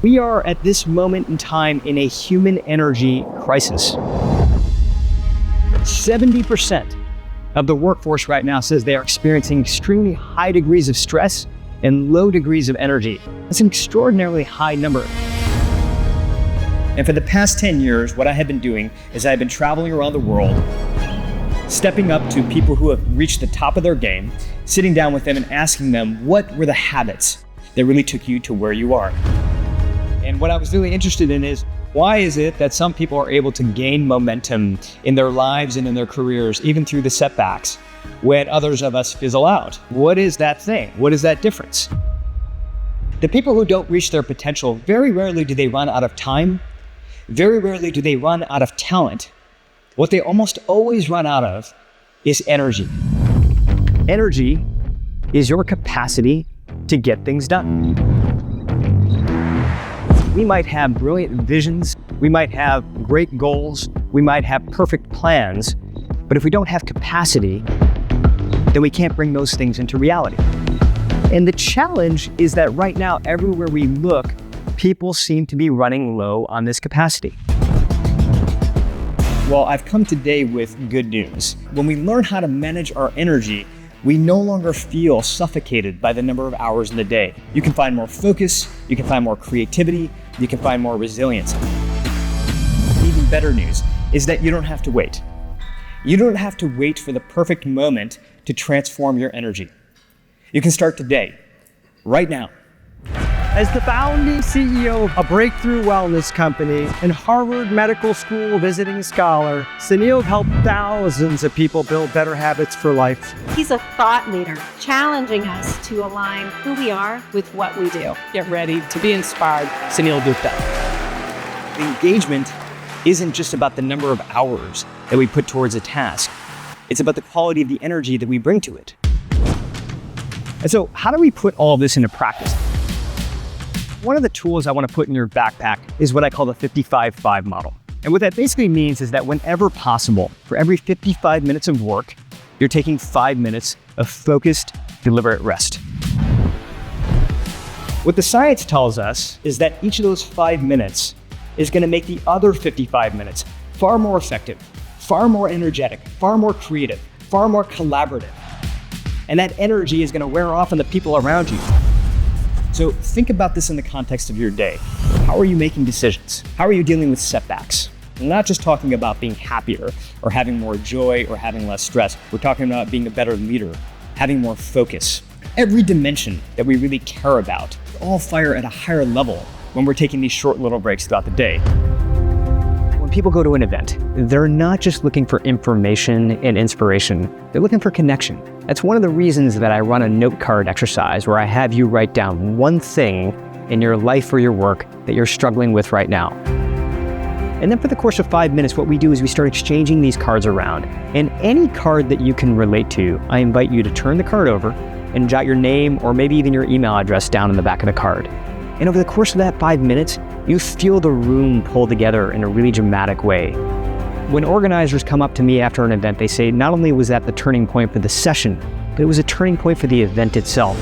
We are at this moment in time in a human energy crisis. 70% of the workforce right now says they are experiencing extremely high degrees of stress and low degrees of energy. That's an extraordinarily high number. And for the past 10 years, what I have been doing is I've been traveling around the world, stepping up to people who have reached the top of their game, sitting down with them and asking them, what were the habits that really took you to where you are? And what I was really interested in is, why is it that some people are able to gain momentum in their lives and in their careers, even through the setbacks, when others of us fizzle out? What is that thing? What is that difference? The people who don't reach their potential, very rarely do they run out of time. Very rarely do they run out of talent. What they almost always run out of is energy. Energy is your capacity to get things done. We might have brilliant visions, we might have great goals, we might have perfect plans, but if we don't have capacity, then we can't bring those things into reality. And the challenge is that right now, everywhere we look, people seem to be running low on this capacity. Well, I've come today with good news. When we learn how to manage our energy, we no longer feel suffocated by the number of hours in the day. You can find more focus, you can find more creativity, you can find more resilience. Even better news is that you don't have to wait. You don't have to wait for the perfect moment to transform your energy. You can start today, right now. As the founding CEO of a breakthrough wellness company and Harvard Medical School visiting scholar, Suneel helped thousands of people build better habits for life. He's a thought leader, challenging us to align who we are with what we do. Get ready to be inspired. Suneel Gupta. Engagement isn't just about the number of hours that we put towards a task. It's about the quality of the energy that we bring to it. And so how do we put all of this into practice? One of the tools I want to put in your backpack is what I call the 55-5 model. And what that basically means is that whenever possible, for every 55 minutes of work, you're taking 5 minutes of focused, deliberate rest. What the science tells us is that each of those 5 minutes is going to make the other 55 minutes far more effective, far more energetic, far more creative, far more collaborative. And that energy is going to wear off on the people around you. So think about this in the context of your day. How are you making decisions? How are you dealing with setbacks? We're not just talking about being happier or having more joy or having less stress. We're talking about being a better leader, having more focus. Every dimension that we really care about, all fire at a higher level when we're taking these short little breaks throughout the day. When people go to an event, they're not just looking for information and inspiration, they're looking for connection. That's one of the reasons that I run a note card exercise where I have you write down one thing in your life or your work that you're struggling with right now. And then for the course of 5 minutes, what we do is we start exchanging these cards around. And any card that you can relate to, I invite you to turn the card over and jot your name or maybe even your email address down in the back of the card. And over the course of that 5 minutes, you feel the room pull together in a really dramatic way. When organizers come up to me after an event, they say not only was that the turning point for the session, but it was a turning point for the event itself.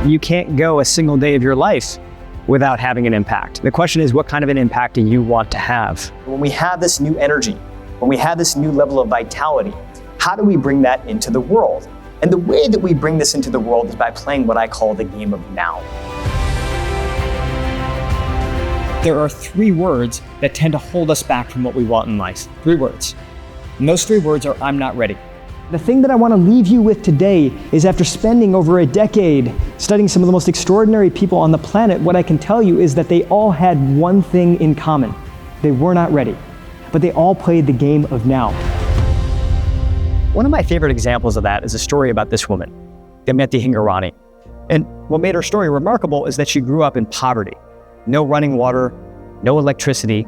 You can't go a single day of your life without having an impact. The question is, what kind of an impact do you want to have? When we have this new energy, when we have this new level of vitality, how do we bring that into the world? And the way that we bring this into the world is by playing what I call the game of now. There are 3 words that tend to hold us back from what we want in life. 3 words. And those 3 words are, I'm not ready. The thing that I want to leave you with today is, after spending over a decade studying some of the most extraordinary people on the planet, what I can tell you is that they all had one thing in common. They were not ready, but they all played the game of now. One of my favorite examples of that is a story about this woman, Damayanti Hingorani. And what made her story remarkable is that she grew up in poverty. No running water, no electricity,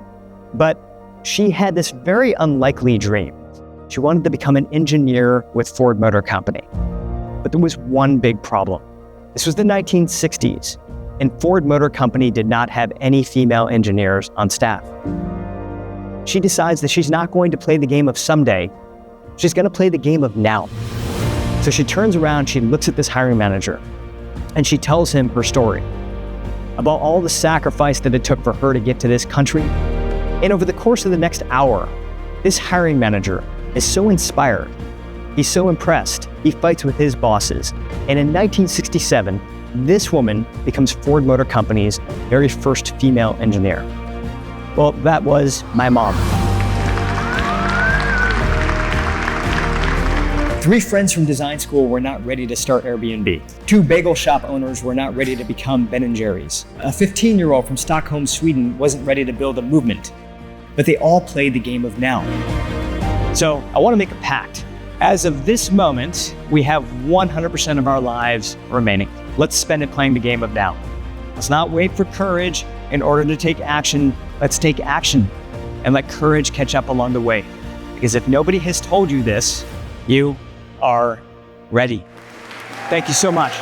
but she had this very unlikely dream. She wanted to become an engineer with Ford Motor Company. But there was one big problem. This was the 1960s, and Ford Motor Company did not have any female engineers on staff. She decides that she's not going to play the game of someday, she's going to play the game of now. So she turns around, she looks at this hiring manager, and she tells him her story. about all the sacrifice that it took for her to get to this country. And over the course of the next hour, this hiring manager is so inspired. He's so impressed. He fights with his bosses. And in 1967, this woman becomes Ford Motor Company's very first female engineer. Well, that was my mom. 3 friends from design school were not ready to start Airbnb. 2 bagel shop owners were not ready to become Ben & Jerry's. A 15-year-old from Stockholm, Sweden wasn't ready to build a movement. But they all played the game of now. So I want to make a pact. As of this moment, we have 100% of our lives remaining. Let's spend it playing the game of now. Let's not wait for courage in order to take action. Let's take action and let courage catch up along the way. Because if nobody has told you this, you are ready. Thank you so much.